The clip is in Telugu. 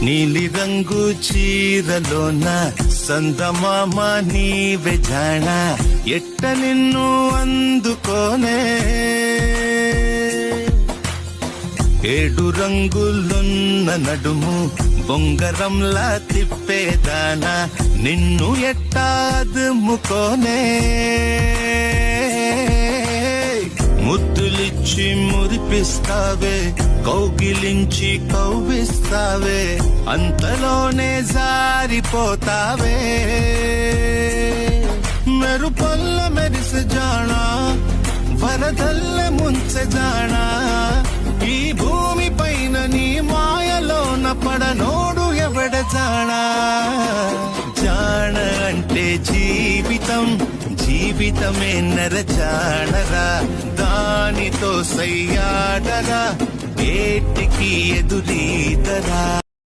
నీలి రంగు చీరలోన సందమామ నీవే జాణ ఎట్ట నిన్ను అందుకోనే ఏడు రంగులున్న నడుము బొంగరంలా తిప్పేదానా నిన్ను ఎట్టాదుముకోనే ముద్దులిచ్చి మురిపిస్తావే కౌగిలించి కవ్విస్తావే అంతలోనే జారిపోతావే మెరుపల్ల మెరిసె జానా వరదల్ల ముంచె జానా ఈ భూమి పైన నీ మాయలోన పడనోడు ఎవడ జానా జాణ అంటే జీవితం జీవితమే నరచాణరా దానితో సయ్యాడరా ఏటికి ఎదురీదరా